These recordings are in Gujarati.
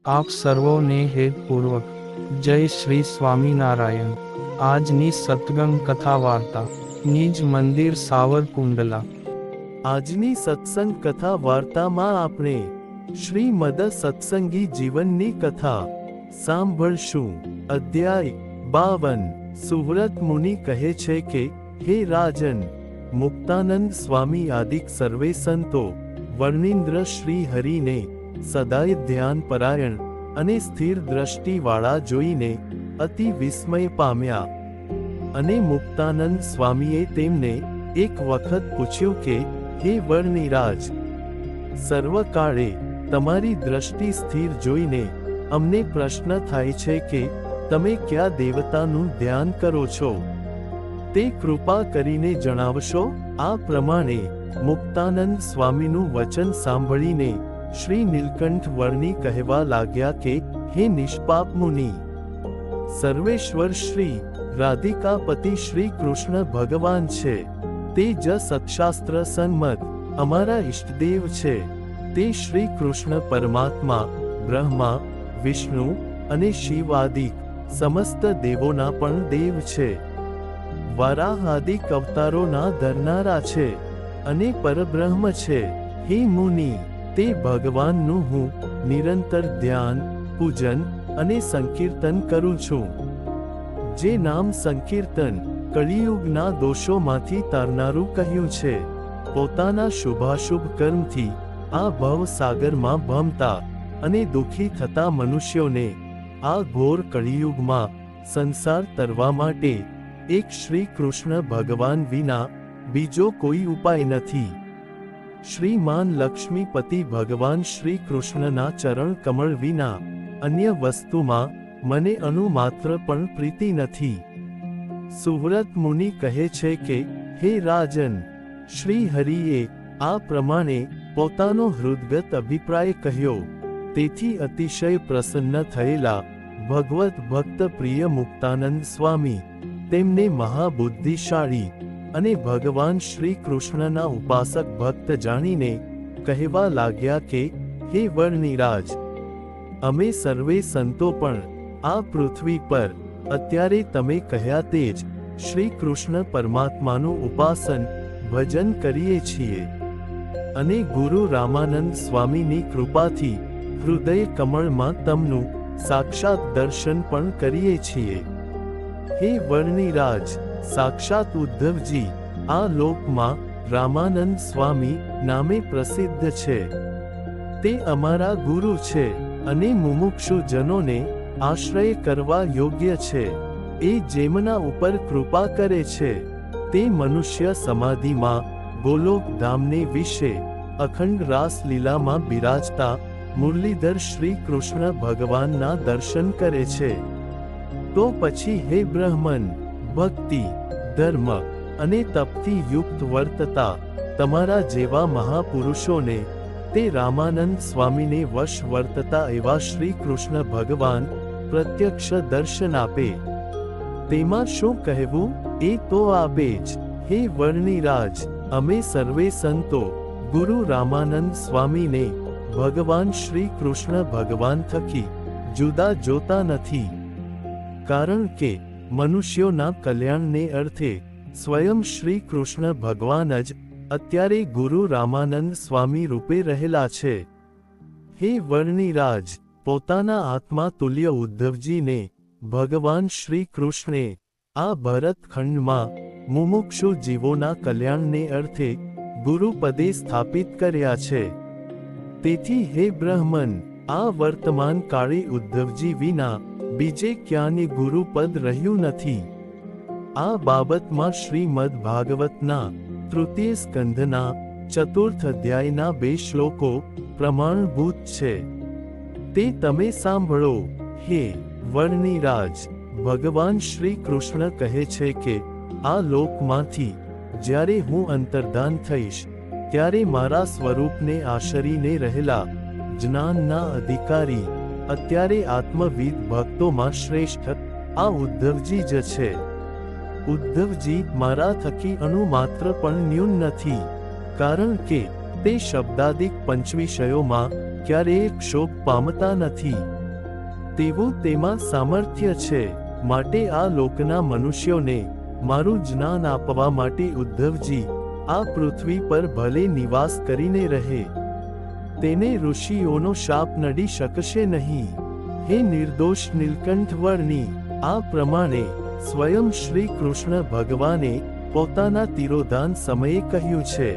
આપ સર્વોને હેતપૂર્વક જય શ્રી સ્વામિનારાયણ। આજની સત્સંગ કથા વાર્તા નિજ મંદિર સાવરકુંડલા। આજની સત્સંગ કથા વાર્તામાં આપણે શ્રીમદ સત્સંગી જીવનની કથા સાંભળશું। અધ્યાય 52। સુવ્રત મુનિ કહે છે કે, હે રાજન, મુક્તાનંદ સ્વામી આદિક સર્વે સંતો વર્ણિન્દ્ર શ્રી હરિને સદાય ધ્યાન પરાયણ અને સ્થિર દ્રષ્ટિવાળા જોઈને અતિ વિસ્મય પામ્યા। અને મુક્તાનંદ સ્વામીએ તેમને એક વખત પૂછ્યું કે, હે વર્ણિરાજ, સર્વકાળે તમારી દ્રષ્ટિ સ્થિર જોઈને અમને પ્રશ્ન થાય છે કે તમે કયા દેવતાનું ધ્યાન કરો છો? તે કૃપા કરીને જણાવશો? આ પ્રમાણે મુક્તાનંદ સ્વામીનું વચન સાંભળીને શ્રી નીલકંઠ વર્ણી કહેવા લાગ્યા કે, હે નિષ્પાપ મુનિ, સર્વેશ્વર શ્રી રાધિકાપતિ શ્રી કૃષ્ણ ભગવાન છે, તે જ સત્શાસ્ત્ર સંમત અમારા ઇષ્ટદેવ છે। તે શ્રી કૃષ્ણ પરમાત્મા બ્રહ્મા, વિષ્ણુ અને શિવ આદિક સમસ્ત દેવોના પણ દેવ છે, વારાહ આદિક અવતારોના ધરનારા છે અને પરબ્રહ્મ છે। હે મુનિ, તે ભગવાનનું હું નિરંતર ધ્યાન, પૂજન અને સંકીર્તન કરું છું। જે નામ સંકીર્તન કળિયુગના દોષોમાંથી તારનારું કહ્યું છે। પોતાના શુભાશુભ કર્મથી આ ભવસાગરમાં ભમતા અને દુઃખી થતા મનુષ્યોને આ ઘોર કળિયુગમાં સંસાર તરવા માટે એક શ્રી કૃષ્ણ ભગવાન વિના બીજો કોઈ ઉપાય નથી। શ્રીમાન લક્ષ્મીપતિ ભગવાન શ્રી કૃષ્ણના ચરણ કમળ વિના અન્ય વસ્તુમાં મને અણુમાત્ર પણ પ્રીતિ નથી। સુવ્રત મુનિ કહે છે કે, હે રાજન, શ્રી હરિએ આ પ્રમાણે પોતાનો હૃદગત અભિપ્રાય કહ્યો। તેથી અતિશય પ્રસન્ન થયેલા ભગવત ભક્ત પ્રિય મુક્તાનંદ સ્વામી તેમને મહાબુદ્ધિશાળી અને ભગવાન શ્રી કૃષ્ણના ઉપાસક ભક્ત જાણીને કહેવા લાગ્યા કે, હે વર્ણિરાજ, અમે સર્વે સંતો પણ આ પૃથ્વી પર અત્યારે તમે કહ્યા તે જ શ્રી કૃષ્ણ પરમાત્માનું ઉપાસન ભજન કરીએ છીએ અને ગુરુ રામાનંદ સ્વામીની કૃપાથી હૃદય કમળમાં તમનું સાક્ષાત દર્શન પણ કરીએ છીએ। હે વર્ણિરાજ, સાક્ષાત ઉદ્ધવજી આ લોકમાં રામાનંદ સ્વામી નામે પ્રસિદ્ધ છે। તે અમારા ગુરુ છે અને મુમુક્ષુ જનોને આશ્રય કરવા યોગ્ય છે। એ જેમના ઉપર કૃપા કરે છે તે મનુષ્ય સમાધિમાં ગોલોક ધામને વિશે અખંડ રાસ લીલામાં બિરાજતા મુરલીધર શ્રી કૃષ્ણ ભગવાનના દર્શન કરે છે। તો પછી હે બ્રહ્મન, ભક્તિ, ધર્મ અને તપથી યુક્ત વર્તતા તમારા જેવા મહાપુરુષોને તે રામાનંદ સ્વામીને વશ વર્તતા એવા શ્રી કૃષ્ણ ભગવાન પ્રત્યક્ષ દર્શન આપે, તેમાં શું કહેવું? એ તો આપે જ। હે વર્ણિરાજ, અમે સર્વે સંતો ગુરુ રામાનંદ સ્વામીને ભગવાન શ્રી કૃષ્ણ ભગવાન થકી જુદા જોતા નથી, કારણ કે મનુષ્યોના કલ્યાણને અર્થે સ્વયં શ્રી કૃષ્ણ ભગવાન જ અત્યારે ગુરુ રામાનંદ સ્વામી રૂપે રહેલા છે। હે વર્ણિરાજ, પોતાના આત્મા તુલ્ય ઉદ્ધવજીને ભગવાન શ્રી કૃષ્ણે આ ભરતખંડમાં મુમુક્ષુ જીવોના કલ્યાણને અર્થે ગુરુપદે સ્થાપિત કર્યા છે। તેથી હે બ્રહ્મન, આ વર્તમાન કાળે ઉદ્ધવજી વિના બીજે ક્યાંય ગુરુપદ રહ્યું નથી। આ બાબતમાં શ્રીમદ ભાગવતના તૃતીય સ્કંધના ચતુર્થ અધ્યાયના 2 શ્લોકો પ્રમાણભૂત છે, તે તમે સાંભળો। હે વર્ણિરાજ, ભગવાન શ્રી કૃષ્ણ કહે છે કે, આ લોકમાંથી જ્યારે હું અંતર્ધાન થઈશ ત્યારે મારા સ્વરૂપને આશરીને રહેલા જ્ઞાનના અધિકારી અત્યારે આત્મવિદ ભક્તોમાં શ્રેષ્ઠ આ ઉદ્ધવજી જ છે। ઉદ્ધવજી મારા થકી અણુમાત્ર પણ ન્યૂન નથી, કારણ કે તે શબ્દાદિક પંચવિષયોમાં ક્યારેય ક્ષોભ પામતા નથી. તેવું તેમાં સામર્થ્ય છે. માટે આ લોકના મનુષ્યોને મારું જ્ઞાન આપવા માટે ઉદ્ધવજી આ પૃથ્વી પર ભલે નિવાસ કરીને રહે. તેને ઋષિઓનો શાપ નડી શકશે નહીં. હે નિર્દોષ નીલકંઠ વર્ણી, આ પ્રમાણે સ્વયં શ્રી કૃષ્ણ ભગવાને પોતાના તિરોધાન સમયે કહ્યું છે.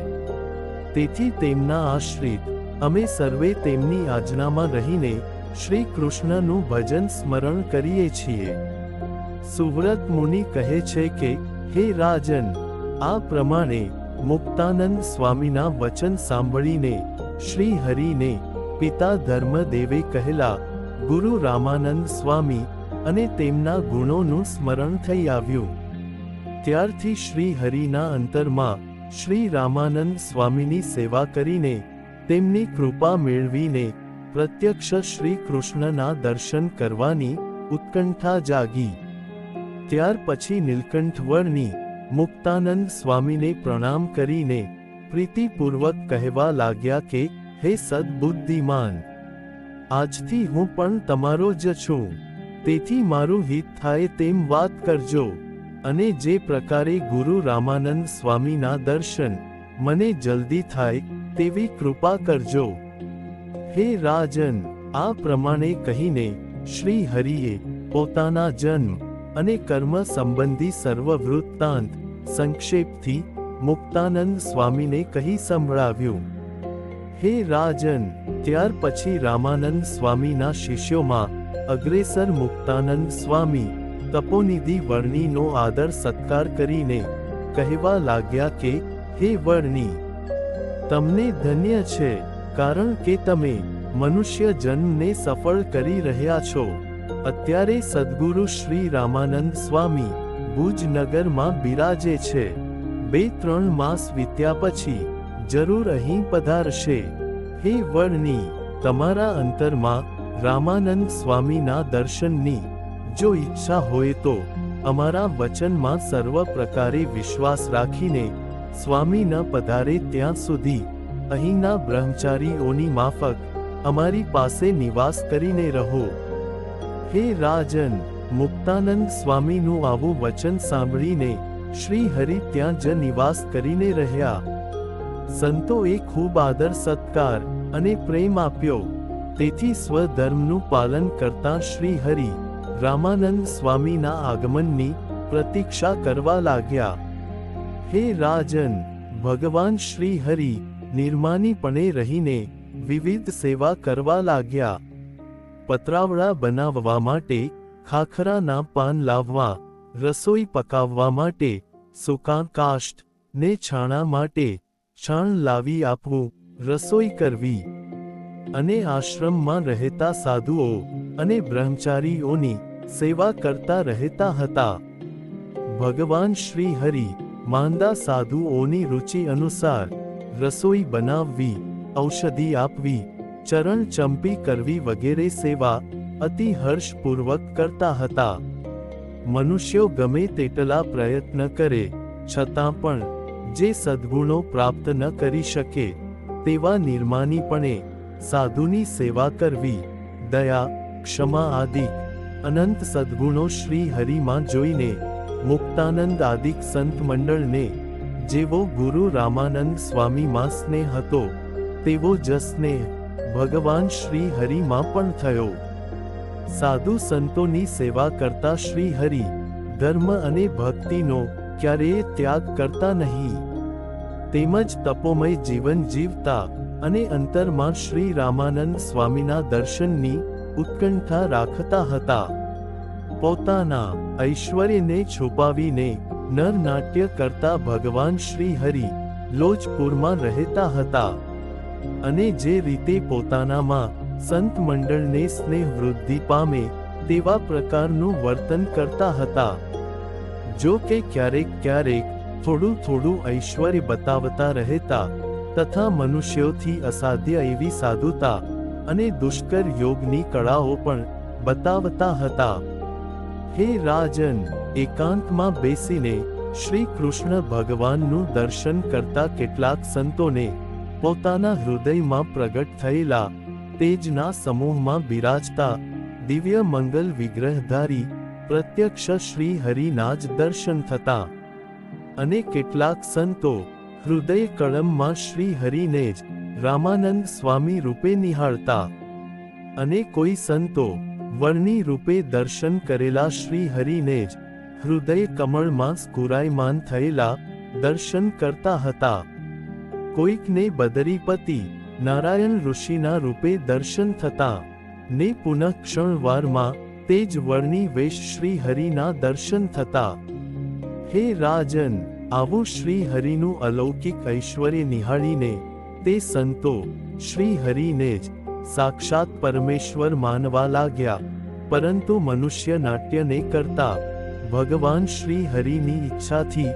તેથી તેમના આશ્રિત અમે સર્વે તેમની આજ્ઞામાં રહીને શ્રી કૃષ્ણનું ભજન સ્મરણ કરીએ છીએ. સુવ્રત મુનિ કહે છે કે, હે રાજન, આ પ્રમાણે મુક્તાનંદ સ્વામીના વચન સાંભળીને શ્રી હરિને પિતા ધર્મદેવે કહેલા ગુરુ રામાનંદ સ્વામી અને તેમના ગુણોનું સ્મરણ થઈ આવ્યું. ત્યારથી શ્રી હરિના અંતરમાં શ્રી રામાનંદ સ્વામીની સેવા કરીને તેમની કૃપા મેળવીને પ્રત્યક્ષ શ્રી કૃષ્ણના દર્શન કરવાની ઉત્કંઠા જાગી. ત્યાર પછી નીલકંઠ વર્ણી મુક્તાનંદ સ્વામીને પ્રણામ કરીને પ્રીતિપૂર્વક કહેવા લાગ્યા કે, હે સદબુદ્ધિમાન, આજથી હું પણ તમારો જ છું. તેથી મારું હિત થાય તેમ વાત કરજો. અને જે પ્રકારે ગુરુ રામાનંદ સ્વામીના દર્શન મને જલ્દી થાય તેવી કૃપા કરજો. હે રાજન, આ પ્રમાણે કહીને શ્રી હરિએ પોતાના જન્મ અને કર્મ સંબંધી સર્વ વૃત્તાંત સંક્ષેપથી મુક્તાનંદ સ્વામીને કહી સંભળાવ્યું. હે રાજન, ત્યાર પછી રામાનંદ સ્વામીના શિષ્યોમાં અગ્રેસર મુક્તાનંદ સ્વામી તપોનિધિ વર્ણીનો આદર સત્કાર કરીને કહેવા લાગ્યા કે, હે વર્ણી, તમને ધન્ય છે, કારણ કે તમે મનુષ્ય જન્મને સફળ કરી રહ્યા છો. અત્યારે સદ્ગુરુ શ્રી રામાનંદ સ્વામી ભુજનગરમાં બિરાજે છે. 2-3 માસ વીત્યા પછી જરૂર અહીં પધારશે. હે વર્ણી, તમારા અંતરમાં રામાનંદ સ્વામીના દર્શનની જો ઈચ્છા હોય તો અમારા વચનમાં સર્વ પ્રકારે વિશ્વાસ રાખીને સ્વામી ન પધારે ત્યાં સુધી અહીંના બ્રહ્મચારીઓની માફક અમારી પાસે નિવાસ કરીને રહો. હે રાજન, મુક્તાનંદ સ્વામીનું આવું વચન સાંભળીને શ્રી હરિ ત્યાં જ નિવાસ કરીને રહ્યા. સંતોએ ખૂબ આદર સત્કાર અને પ્રેમ આપ્યો. તેથી સ્વધર્મનું પાલન કરતા શ્રી હરિ રામાનંદ સ્વામીના આગમનની પ્રતીક્ષા કરવા લાગ્યા. હે રાજન, ભગવાન શ્રી હરિ નિર્માનીપણે રહીને વિવિધ સેવા કરવા લાગ્યા. પતરાવડા બનાવવા માટે ખાખરાના પાન લાવવા, રસોઈ પકાવવા માટે સૂકા કાષ્ઠ ને છાણા માટે છાણ લાવી આપવું, રસોઈ કરવી, અને આશ્રમમાં રહેતા સાધુઓ અને બ્રહ્મચારીઓની સેવા કરતા રહેતા હતા. ભગવાન શ્રી હરિ માંદા સાધુઓની રુચિ અનુસાર રસોઈ બનાવવી, ઔષધિ આપવી, ચરણ ચંપી કરવી વગેરે સેવા અતિ હર્ષપૂર્વક કરતા હતા. મનુષ્યો ગમે તેટલા પ્રયત્ન કરે છતાં પણ જે સદ્ગુણો પ્રાપ્ત ન કરી શકે તેવા નિર્માનીપણે સાધુની સેવા કરવી, દયા, ક્ષમા આદિ અનંત સદ્ગુણો શ્રી હરિમાં જોઈને મુક્તાનંદ આદિક સંત મંડળને જેવો ગુરુ રામાનંદ સ્વામીમાં સ્નેહ હતો તેવો જ સ્નેહ ભગવાન શ્રી હરિમાં પણ થયો. સાધુ સંતોની સેવા કરતા શ્રી હરિ ધર્મ અને ભક્તિનો ક્યારેય ત્યાગ કરતા નહીં. તેમજ તપોમય જીવન જીવતા અને અંતરમાં શ્રી રામાનંદ સ્વામીના દર્શનની ઉત્કંઠા રાખતા હતા. પોતાના ઐશ્વર્યને છુપાવીને નરનાટ્ય કરતા ભગવાન શ્રી હરિ લોજપુરમાં રહેતા હતા. અને જે રીતે પોતાનામાં સંત મંડળને સ્નેહ વૃદ્ધિ પામે તેવા પ્રકારનું વર્તન કરતા હતા. જો કે ક્યારેક ક્યારેક થોડું થોડું ઐશ્વર્ય બતાવતા રહેતા તથા મનુષ્યોથી અસાધ્ય એવી સાધુતા અને દુષ્કર યોગની કળાઓ પણ બતાવતા હતા. હે રાજન, એકાંતમાં બેસીને શ્રી કૃષ્ણ ભગવાનનું દર્શન કરતા કેટલાક સંતોને પોતાના હૃદયમાં પ્રગટ થયેલા તેજના સમૂહમાં બિરાજતા દિવ્ય મંગલ વિગ્રહધારી પ્રત્યક્ષ શ્રી હરિના જ દર્શન થતા. અને કેટલાક સંતો હૃદય કળમમાં શ્રી હરિને જ રામાનંદ સ્વામી રૂપે નિહાળતા. અને કોઈ સંતો વર્ણી રૂપે દર્શન કરેલા શ્રી હરિને જ હૃદય કમળમાં સ્ફુરાયમાન થયેલા દર્શન કરતા હતા. કોઈકને બદરીપતિ નારાયણ ઋષિના રૂપે દર્શન થતા ને પુનઃ ક્ષણવારમાં તે જ વર્ણી વેશ શ્રી હરિના દર્શન થતા. હે રાજન, આવું શ્રી હરિનું અલૌકિક ઐશ્વર્ય નિહાળીને તે સંતો શ્રી હરિને જ સાક્ષાત પરમેશ્વર માનવા લાગ્યા. પરંતુ મનુષ્ય નાટ્યને કરતા ભગવાન શ્રી હરિની ઈચ્છાથી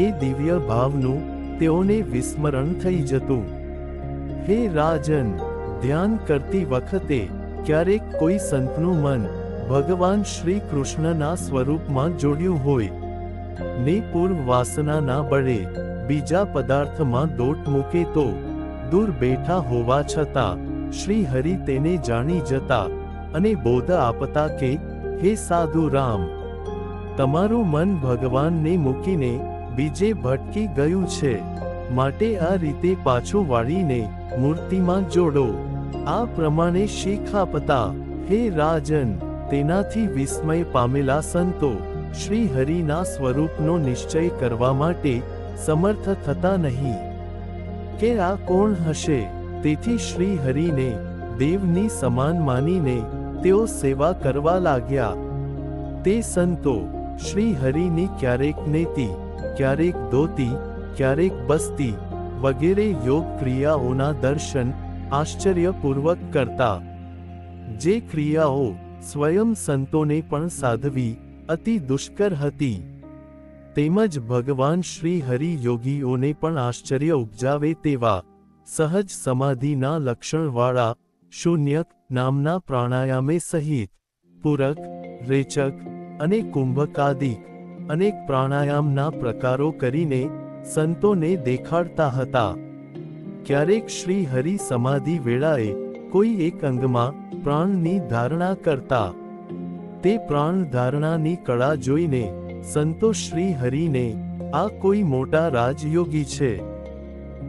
એ દિવ્ય ભાવનું તેઓને વિસ્મરણ થઈ જતું. હે રાજન, ધ્યાન કરતી વખતે ક્યારેક કોઈ સંતનું મન ભગવાન શ્રી કૃષ્ણના સ્વરૂપમાં જોડ્યું હોય ને પૂર્વ વાસનાના બળે બીજા પદાર્થમાં દોટ મૂકે તો દૂર બેઠા હોવા છતાં શ્રી હરિ તેને જાણી જતા અને બોધ આપતા કે હે સાધુ રામ, તમારું મન ભગવાનને મૂકીને બીજે ભટકી ગયું છે, માટે આ રીતે પાછું વાળીને મૂર્તિમાં જોડો. આ પ્રમાણે શીખ આપતા. હે રાજન, તેનાથી વિસ્મય પામેલા સંતો શ્રી હરિના સ્વરૂપનો નિશ્ચય કરવા માટે સમર્થ થતા નહીં કે આ કોણ હશે. તેથી શ્રી હરિને દેવની સમાન માનીને તેઓ સેવા કરવા લાગ્યા. તે સંતો શ્રી હરિની ક્યારેક નેતી, ક્યારેક ધોતી, ક્યારેક બસ્તી વગેરે યોગ ક્રિયાઓના દર્શન આશ્ચર્યપૂર્વક કરતા. જે ક્રિયાઓ સ્વયં સંતોને પણ સાધવી અતિ દુષ્કર હતી, તેમજ ભગવાન શ્રી હરિ યોગીઓને પણ આશ્ચર્ય ઉપજાવે તેવા સહજ સમાધિના લક્ષણવાળા શૂન્યક નામના પ્રાણાયામે સહિત પૂરક, રેચક અને કુંભકાદિક અનેક પ્રાણાયામના પ્રકારો કરીને સંતોને દેખાડતા હતા. ક્યારેક શ્રી હરિ સમાધિ વેળાએ કોઈ એક અંગમાં પ્રાણની ધારણા કરતા. તે પ્રાણ ધારણાની કળા જોઈને સંતો શ્રી હરિને આ કોઈ મોટા રાજયોગી છે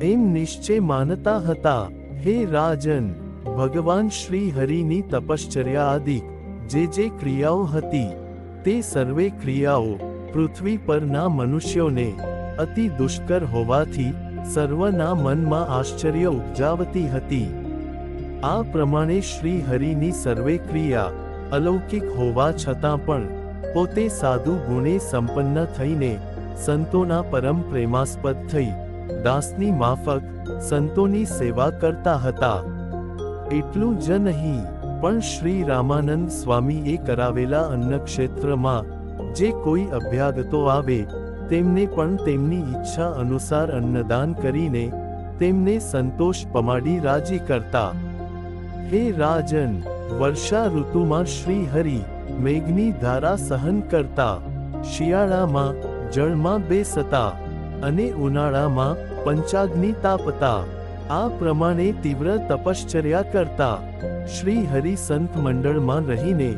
એમ નિશ્ચય માનતા હતા. હે રાજન, ભગવાન શ્રી હરિની તપશ્ચર્યા આદિક જે ક્રિયાઓ હતી તે સર્વે ક્રિયાઓ પૃથ્વી પરના મનુષ્યોને અતિ દુષ્કર હોવાથી સર્વના મનમાં આશ્ચર્ય ઉપજાવતી હતી. આ પ્રમાણે શ્રી હરિની સર્વે ક્રિયા અલૌકિક હોવા છતાં પણ પોતે સાધુ ગુણે સંપન્ન થઈને સંતોના પરમ પ્રેમાસ્પદ થઈ દાસની માફક સંતોની સેવા કરતા હતા. એટલું જ નહીં, પણ શ્રી રામાનંદ સ્વામીએ કરાવેલા અન્નક્ષેત્રમાં જે કોઈ અભ્યાગતો આવે તેમને પણ તેમની ઈચ્છા અનુસાર અન્નદાન કરીને તેમને સંતોષ પમાડી રાજી કરતા. હે રાજન, વર્ષા ઋતુમાં શ્રી હરિ મેઘની ધારા સહન કરતા, શિયાળામાં જળમાં બેસતા અને ઉનાળામાં પંચાગ્નિ તાપતા. આ પ્રમાણે તીવ્ર તપશ્ચર્યા કરતા. શ્રી હરિ સંત મંડળમાં રહીને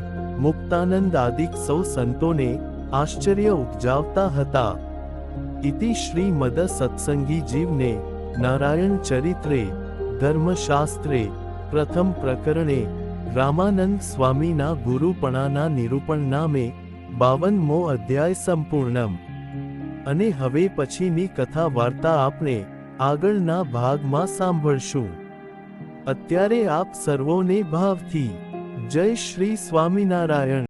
મુક્તાનંદ આદિક સૌ સંતોને આશ્ચર્ય ઉપજાવતા હતા. ઇતિ શ્રી મદ સત્સંગી જીવને નારાયણ ચરિત્રે ધર્મશાસ્ત્રે પ્રથમ પ્રકરણે રામાનંદ સ્વામીના ગુરુપણાના નિરૂપણ નામે 52મો અધ્યાય સંપૂર્ણમ. અને હવે પછીની કથા વાર્તા આપણે આગળના ભાગમાં સાંભળશું. અત્યારે આપ સર્વોને ભાવથી જય શ્રી સ્વામિનારાયણ.